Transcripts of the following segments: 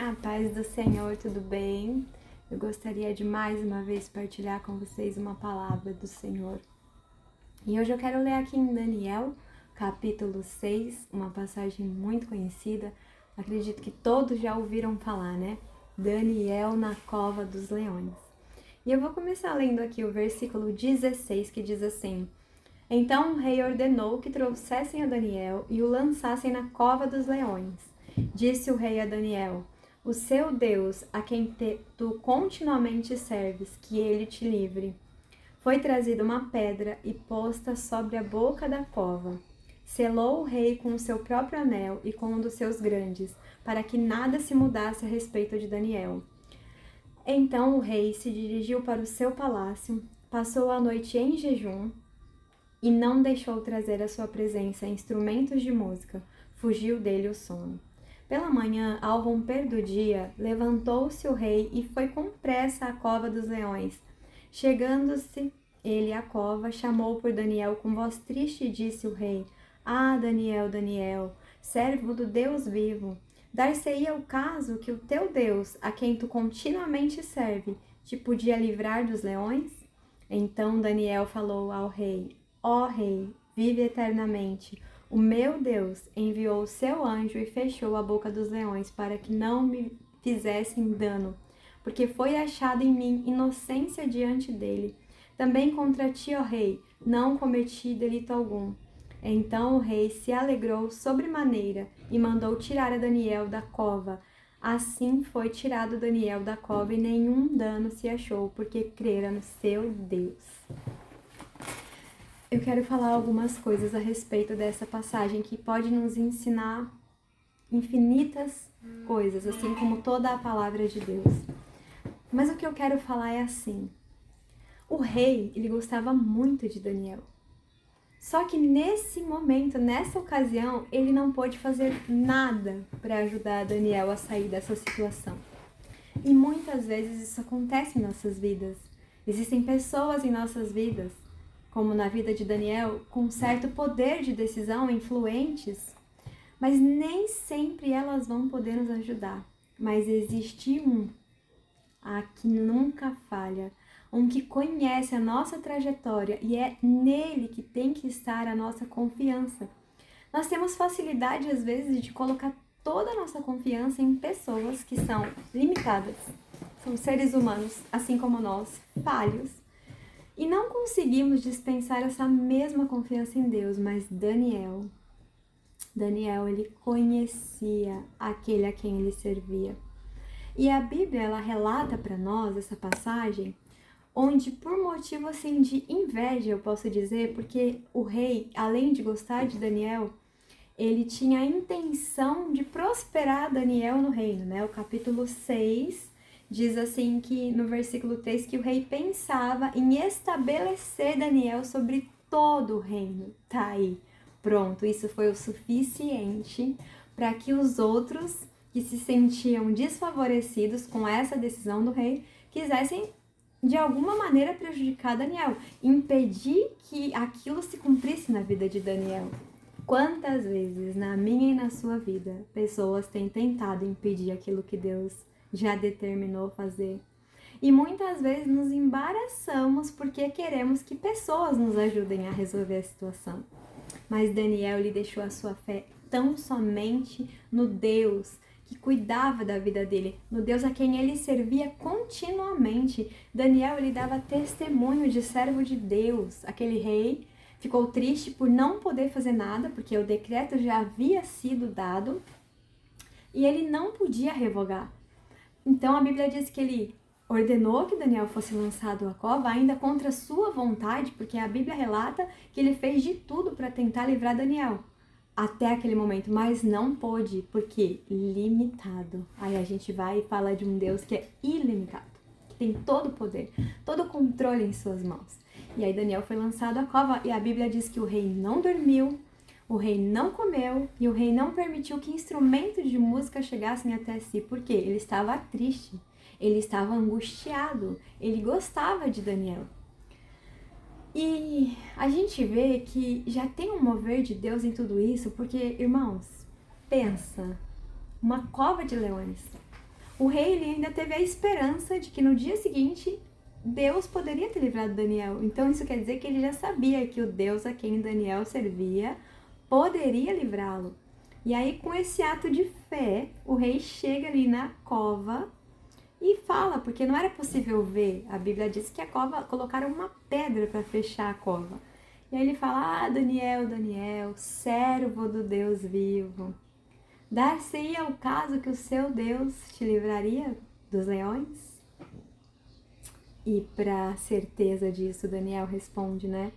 A paz do Senhor, tudo bem? Eu gostaria de mais uma vez partilhar com vocês uma palavra do Senhor. E hoje eu quero ler aqui em Daniel, capítulo 6, uma passagem muito conhecida. Acredito que todos já ouviram falar, né? Daniel na cova dos leões. E eu vou começar lendo aqui o versículo 16, que diz assim: Então o rei ordenou que trouxessem a Daniel e o lançassem na cova dos leões. Disse o rei a Daniel: O seu Deus, a quem tu continuamente serves, que ele te livre. Foi trazida uma pedra e posta sobre a boca da cova. Selou o rei com o seu próprio anel e com um dos seus grandes, para que nada se mudasse a respeito de Daniel. Então o rei se dirigiu para o seu palácio, passou a noite em jejum e não deixou trazer à sua presença instrumentos de música. Fugiu dele o sono. Pela manhã, ao romper do dia, levantou-se o rei e foi com pressa à cova dos leões. Chegando-se ele à cova, chamou por Daniel com voz triste e disse o rei: Ah, Daniel, Daniel, servo do Deus vivo, dar-se-ia o caso que o teu Deus, a quem tu continuamente serve, te podia livrar dos leões? Então Daniel falou ao rei: Ó rei, vive eternamente. O meu Deus enviou o seu anjo e fechou a boca dos leões para que não me fizessem dano, porque foi achada em mim inocência diante dele. Também contra ti, ó rei, não cometi delito algum. Então o rei se alegrou sobremaneira e mandou tirar a Daniel da cova. Assim foi tirado Daniel da cova e nenhum dano se achou, porque crera no seu Deus. Eu quero falar algumas coisas a respeito dessa passagem que pode nos ensinar infinitas coisas, assim como toda a palavra de Deus. Mas o que eu quero falar é assim: o rei, ele gostava muito de Daniel. Só que nesse momento, nessa ocasião, ele não pôde fazer nada para ajudar Daniel a sair dessa situação. E muitas vezes isso acontece em nossas vidas. Existem pessoas em nossas vidas, como na vida de Daniel, com certo poder de decisão, influentes, mas nem sempre elas vão poder nos ajudar. Mas existe um que nunca falha, um que conhece a nossa trajetória e é nele que tem que estar a nossa confiança. Nós temos facilidade, às vezes, de colocar toda a nossa confiança em pessoas que são limitadas, são seres humanos, assim como nós, falhos, e não conseguimos dispensar essa mesma confiança em Deus. Mas Daniel, ele conhecia aquele a quem ele servia. E a Bíblia, ela relata para nós essa passagem, onde por motivo assim de inveja, eu posso dizer, porque o rei, além de gostar de Daniel, ele tinha a intenção de prosperar Daniel no reino, né? O capítulo 6 diz assim que no versículo 3 que o rei pensava em estabelecer Daniel sobre todo o reino. Tá aí, pronto, isso foi o suficiente para que os outros que se sentiam desfavorecidos com essa decisão do rei quisessem de alguma maneira prejudicar Daniel, impedir que aquilo se cumprisse na vida de Daniel. Quantas vezes na minha e na sua vida pessoas têm tentado impedir aquilo que Deus já determinou fazer? E muitas vezes nos embaraçamos porque queremos que pessoas nos ajudem a resolver a situação. Mas Daniel, ele deixou a sua fé tão somente no Deus que cuidava da vida dele, no Deus a quem ele servia continuamente. Daniel, ele dava testemunho de servo de Deus. Aquele rei ficou triste por não poder fazer nada, porque o decreto já havia sido dado e ele não podia revogar. Então a Bíblia diz que ele ordenou que Daniel fosse lançado à cova, ainda contra sua vontade, porque a Bíblia relata que ele fez de tudo para tentar livrar Daniel até aquele momento, mas não pôde, porque limitado. Aí a gente vai e fala de um Deus que é ilimitado, que tem todo o poder, todo o controle em suas mãos. E aí Daniel foi lançado à cova e a Bíblia diz que o rei não dormiu, o rei não comeu e o rei não permitiu que instrumentos de música chegassem até si, porque ele estava triste, ele estava angustiado, ele gostava de Daniel. E a gente vê que já tem um mover de Deus em tudo isso, porque, irmãos, pensa, uma cova de leões. o rei ele ainda teve a esperança de que no dia seguinte Deus poderia ter livrado Daniel. Então isso quer dizer que ele já sabia que o Deus a quem Daniel servia poderia livrá-lo. E aí, com esse ato de fé, o rei chega ali na cova e fala, porque não era possível ver. A Bíblia diz que a cova, colocaram uma pedra para fechar a cova. E aí ele fala, Daniel, Daniel, servo do Deus vivo, dar-se-ia o caso que o seu Deus te livraria dos leões? E para certeza disso, Daniel responde, né?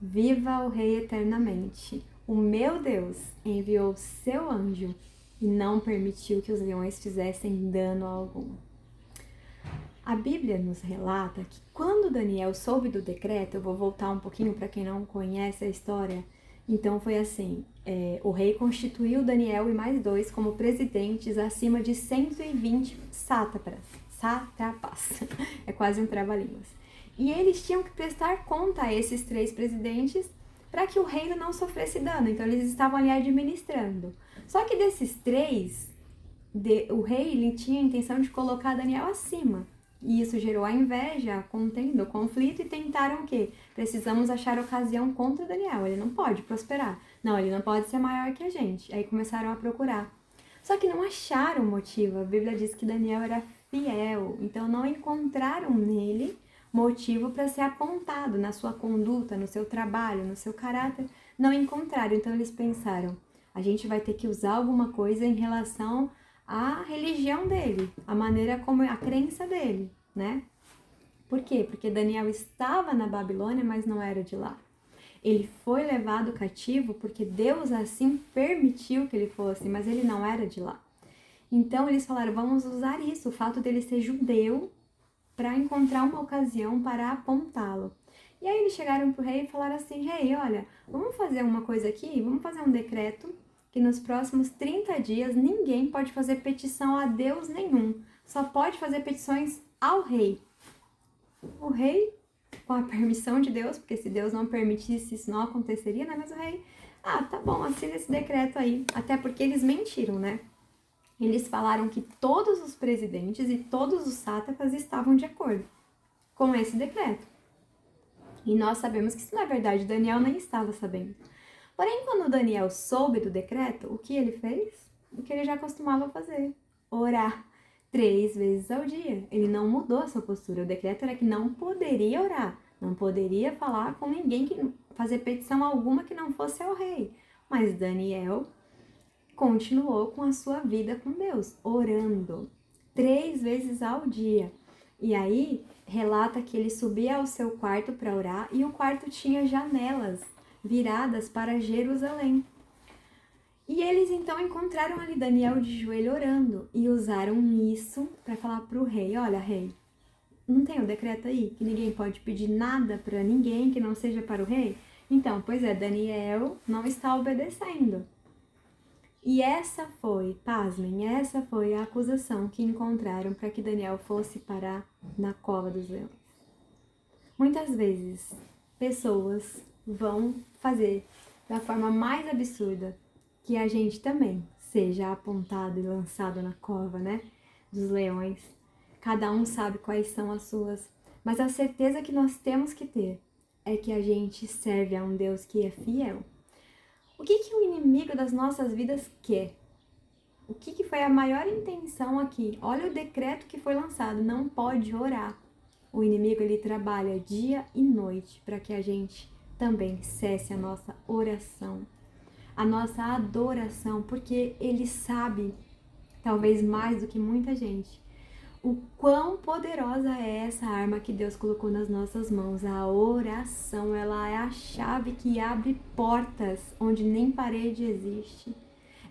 Viva o rei eternamente. O meu Deus enviou seu anjo e não permitiu que os leões fizessem dano algum. A Bíblia nos relata que quando Daniel soube do decreto, eu vou voltar um pouquinho para quem não conhece a história, então foi assim, o rei constituiu Daniel e mais 2 como presidentes acima de 120 sátrapas, é quase um trava-línguas. E eles tinham que prestar conta a esses 3 presidentes para que o reino não sofresse dano. Então eles estavam ali administrando. Só que desses 3, o rei ele tinha a intenção de colocar Daniel acima. E isso gerou a inveja, a contenda, o conflito e tentaram o quê? Precisamos achar ocasião contra Daniel. Ele não pode prosperar. Não, ele não pode ser maior que a gente. Aí começaram a procurar. Só que não acharam motivo. A Bíblia diz que Daniel era fiel. Então não encontraram nele motivo para ser apontado na sua conduta, no seu trabalho, no seu caráter, não encontraram. Então eles pensaram, a gente vai ter que usar alguma coisa em relação à religião dele, a maneira como a crença dele, né? Por quê? Porque Daniel estava na Babilônia, mas não era de lá. Ele foi levado cativo porque Deus assim permitiu que ele fosse, mas ele não era de lá. Então eles falaram, vamos usar isso, o fato dele ser judeu, para encontrar uma ocasião para apontá-lo. E aí eles chegaram para o rei e falaram assim, rei, olha, vamos fazer uma coisa aqui, vamos fazer um decreto que nos próximos 30 dias ninguém pode fazer petição a Deus nenhum, só pode fazer petições ao rei. O rei, com a permissão de Deus, porque se Deus não permitisse isso não aconteceria, né? Mas o rei, tá bom, assina esse decreto aí, até porque eles mentiram, né? Eles falaram que todos os presidentes e todos os sátrapas estavam de acordo com esse decreto. E nós sabemos que isso não é verdade, Daniel nem estava sabendo. Porém, quando Daniel soube do decreto, o que ele fez? O que ele já costumava fazer, orar 3 vezes ao dia. Ele não mudou a sua postura, o decreto era que não poderia orar, não poderia falar com ninguém, fazer petição alguma que não fosse ao rei. Mas Daniel continuou com a sua vida com Deus, orando 3 vezes ao dia. E aí, relata que ele subia ao seu quarto para orar e o quarto tinha janelas viradas para Jerusalém. E eles então encontraram ali Daniel de joelho orando e usaram isso para falar para o rei, olha rei, não tem o decreto aí que ninguém pode pedir nada para ninguém que não seja para o rei? Então, pois é, Daniel não está obedecendo. E essa foi, pasmem, essa foi a acusação que encontraram para que Daniel fosse parar na cova dos leões. Muitas vezes, pessoas vão fazer da forma mais absurda que a gente também seja apontado e lançado na cova, né, dos leões. Cada um sabe quais são as suas, mas a certeza que nós temos que ter é que a gente serve a um Deus que é fiel. O que o inimigo das nossas vidas quer? O que foi a maior intenção aqui? Olha o decreto que foi lançado, não pode orar. O inimigo ele trabalha dia e noite para que a gente também cesse a nossa oração, a nossa adoração, porque ele sabe, talvez mais do que muita gente, o quão poderosa é essa arma que Deus colocou nas nossas mãos. A oração, ela é a chave que abre portas onde nem parede existe.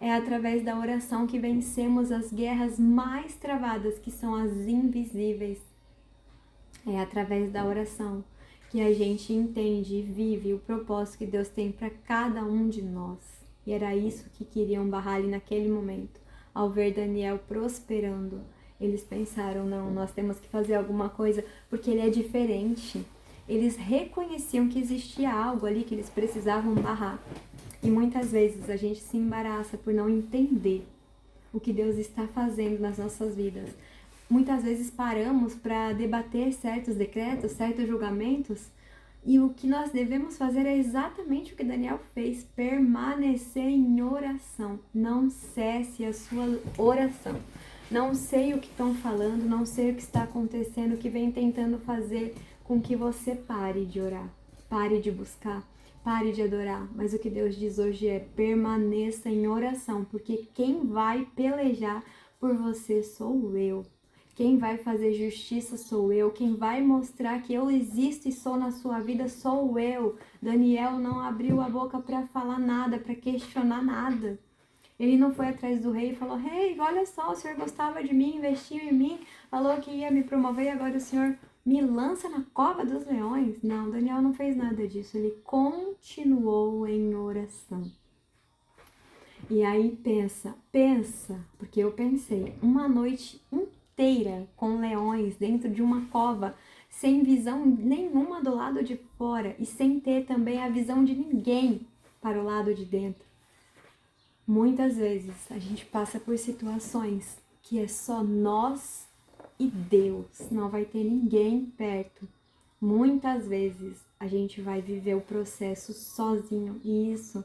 É através da oração que vencemos as guerras mais travadas, que são as invisíveis. É através da oração que a gente entende e vive o propósito que Deus tem para cada um de nós. E era isso que queriam barrar ali naquele momento. Ao ver Daniel prosperando, eles pensaram, não, nós temos que fazer alguma coisa porque ele é diferente. Eles reconheciam que existia algo ali que eles precisavam barrar. E muitas vezes a gente se embaraça por não entender o que Deus está fazendo nas nossas vidas. Muitas vezes paramos para debater certos decretos, certos julgamentos, e o que nós devemos fazer é exatamente o que Daniel fez: permanecer em oração. Não cesse a sua oração. Não sei o que estão falando, não sei o que está acontecendo, o que vem tentando fazer com que você pare de orar, pare de buscar, pare de adorar. Mas o que Deus diz hoje é: permaneça em oração, porque quem vai pelejar por você sou eu. Quem vai fazer justiça sou eu. Quem vai mostrar que eu existo e sou na sua vida sou eu. Daniel não abriu a boca para falar nada, para questionar nada. Ele não foi atrás do rei e falou: rei, olha só, o senhor gostava de mim, investiu em mim, falou que ia me promover e agora o senhor me lança na cova dos leões. Não, Daniel não fez nada disso. Ele continuou em oração. E aí pensa, porque eu pensei, uma noite inteira com leões dentro de uma cova, sem visão nenhuma do lado de fora e sem ter também a visão de ninguém para o lado de dentro. Muitas vezes a gente passa por situações que é só nós e Deus, não vai ter ninguém perto. Muitas vezes a gente vai viver o processo sozinho e isso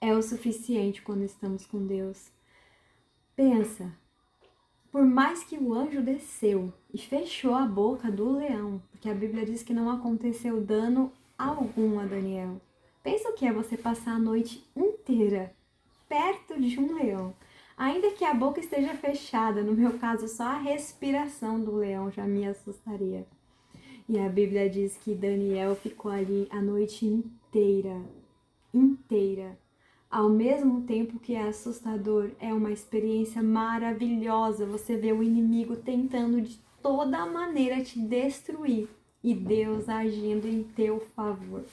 é o suficiente quando estamos com Deus. Pensa, por mais que o anjo desceu e fechou a boca do leão, porque a Bíblia diz que não aconteceu dano algum a Daniel. Pensa o que é você passar a noite inteira perto de um leão. Ainda que a boca esteja fechada, no meu caso só a respiração do leão já me assustaria. E a Bíblia diz que Daniel ficou ali a noite inteira. Ao mesmo tempo que é assustador, é uma experiência maravilhosa. Você vê o inimigo tentando de toda maneira te destruir e Deus agindo em teu favor.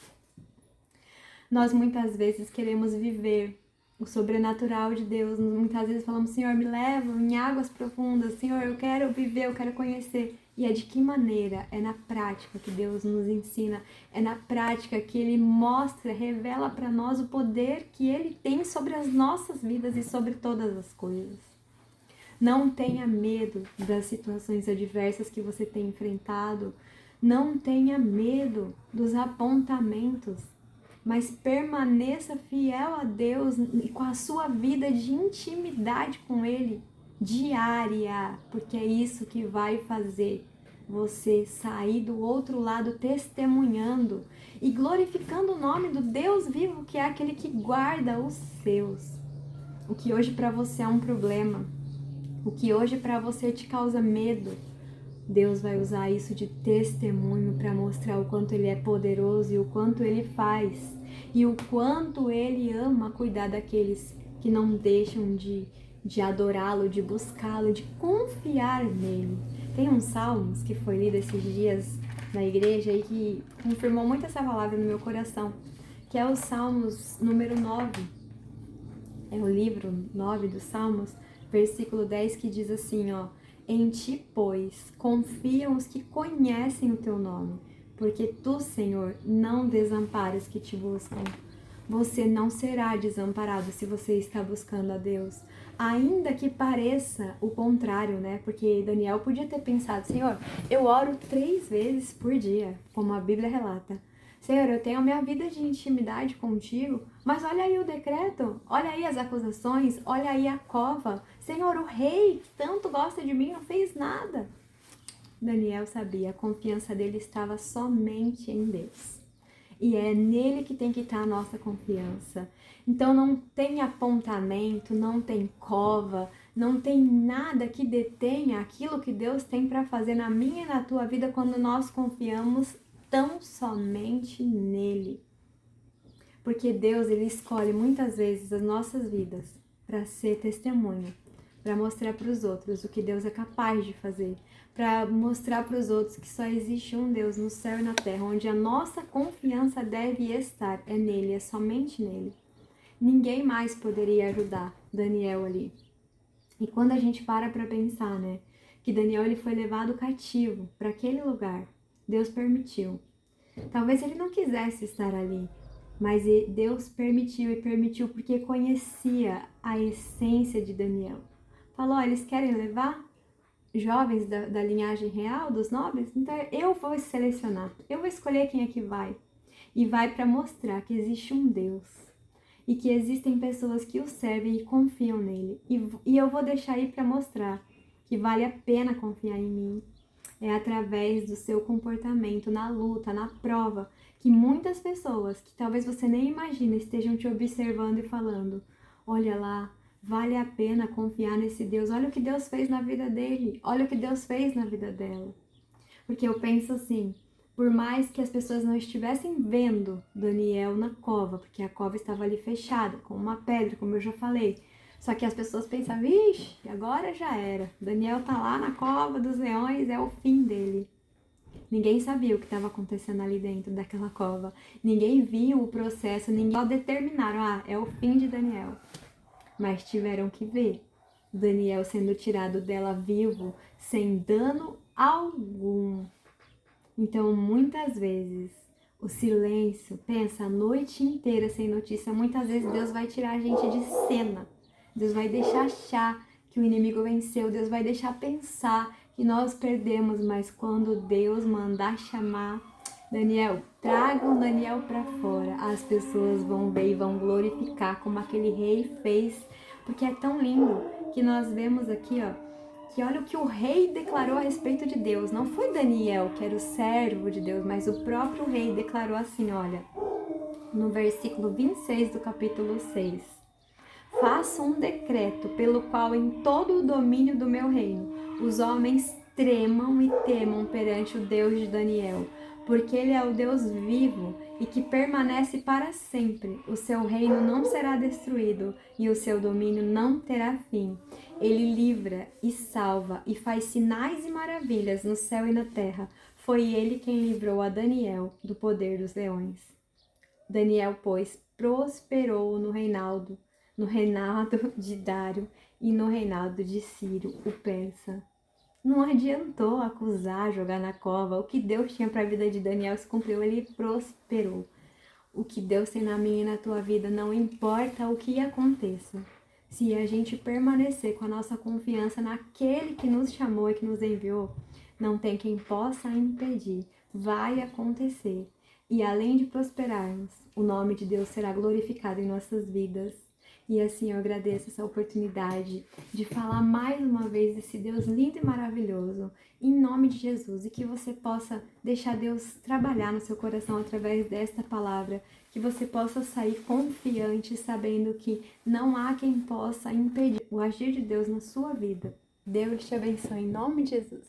Nós muitas vezes queremos viver o sobrenatural de Deus. Muitas vezes falamos: Senhor, me leva em águas profundas. Senhor, eu quero viver, eu quero conhecer. E é de que maneira? É na prática que Deus nos ensina. É na prática que Ele mostra, revela para nós o poder que Ele tem sobre as nossas vidas e sobre todas as coisas. Não tenha medo das situações adversas que você tem enfrentado. Não tenha medo dos apontamentos. Mas permaneça fiel a Deus e com a sua vida de intimidade com Ele, diária, porque é isso que vai fazer você sair do outro lado testemunhando e glorificando o nome do Deus vivo, que é aquele que guarda os seus. O que hoje para você é um problema, o que hoje para você te causa medo, Deus vai usar isso de testemunho para mostrar o quanto Ele é poderoso e o quanto Ele faz e o quanto Ele ama cuidar daqueles que não deixam de adorá-lo, de buscá-lo, de confiar nele. Tem um Salmos que foi lido esses dias na igreja e que confirmou muito essa palavra no meu coração, que é o Salmos número 9. É o livro 9 dos Salmos, versículo 10, que diz assim, ó: em ti, pois, confiam os que conhecem o teu nome, porque tu, Senhor, não desamparas que te buscam. Você não será desamparado se você está buscando a Deus. Ainda que pareça o contrário, né? Porque Daniel podia ter pensado: Senhor, eu oro 3 vezes por dia, como a Bíblia relata. Senhor, eu tenho a minha vida de intimidade contigo, mas olha aí o decreto, olha aí as acusações, olha aí a cova. Senhor, o rei que tanto gosta de mim não fez nada. Daniel sabia, a confiança dele estava somente em Deus. E é nele que tem que estar a nossa confiança. Então não tem apontamento, não tem cova, não tem nada que detenha aquilo que Deus tem para fazer na minha e na tua vida quando nós confiamos tão somente nele. Porque Deus, Ele escolhe muitas vezes as nossas vidas para ser testemunho, para mostrar para os outros o que Deus é capaz de fazer, para mostrar para os outros que só existe um Deus no céu e na terra, onde a nossa confiança deve estar, é nele, é somente nele. Ninguém mais poderia ajudar Daniel ali. E quando a gente para pensar, né, que Daniel ele foi levado cativo para aquele lugar, Deus permitiu. Talvez ele não quisesse estar ali, mas Deus permitiu, e permitiu porque conhecia a essência de Daniel. falou, eles querem levar jovens da linhagem real, dos nobres? Então eu vou selecionar, eu vou escolher quem é que vai. E vai para mostrar que existe um Deus e que existem pessoas que o servem e confiam nele. E eu vou deixar aí para mostrar que vale a pena confiar em mim. É através do seu comportamento na luta, na prova, que muitas pessoas que talvez você nem imagina estejam te observando e falando: olha lá, vale a pena confiar nesse Deus. Olha o que Deus fez na vida dele. Olha o que Deus fez na vida dela. Porque eu penso assim, por mais que as pessoas não estivessem vendo Daniel na cova, porque a cova estava ali fechada, com uma pedra, como eu já falei. Só que as pessoas pensavam, vixe, agora já era. Daniel tá lá na cova dos leões, é o fim dele. Ninguém sabia o que estava acontecendo ali dentro daquela cova. Ninguém viu o processo, ninguém só determinaram, é o fim de Daniel. Mas tiveram que ver Daniel sendo tirado dela vivo, sem dano algum. Então, muitas vezes, o silêncio, pensa a noite inteira sem notícia, muitas vezes Deus vai tirar a gente de cena. Deus vai deixar achar que o inimigo venceu, Deus vai deixar pensar que nós perdemos, mas quando Deus mandar chamar, Daniel, tragam Daniel para fora, as pessoas vão ver e vão glorificar como aquele rei fez, porque é tão lindo que nós vemos aqui, que olha o que o rei declarou a respeito de Deus. Não foi Daniel, que era o servo de Deus, mas o próprio rei declarou assim, olha, no versículo 26 do capítulo 6. Faço um decreto pelo qual em todo o domínio do meu reino os homens tremam e temam perante o Deus de Daniel, porque ele é o Deus vivo e que permanece para sempre. O seu reino não será destruído e o seu domínio não terá fim. Ele livra e salva e faz sinais e maravilhas no céu e na terra. Foi ele quem livrou a Daniel do poder dos leões. Daniel, pois, prosperou no reinado de Dário e no reinado de Ciro, o persa. Não adiantou acusar, jogar na cova. O que Deus tinha para a vida de Daniel se cumpriu, ele prosperou. O que Deus tem na minha e na tua vida, não importa o que aconteça. Se a gente permanecer com a nossa confiança naquele que nos chamou e que nos enviou, não tem quem possa impedir. Vai acontecer. E além de prosperarmos, o nome de Deus será glorificado em nossas vidas. E assim eu agradeço essa oportunidade de falar mais uma vez desse Deus lindo e maravilhoso, em nome de Jesus, e que você possa deixar Deus trabalhar no seu coração através desta palavra, que você possa sair confiante, sabendo que não há quem possa impedir o agir de Deus na sua vida. Deus te abençoe em nome de Jesus.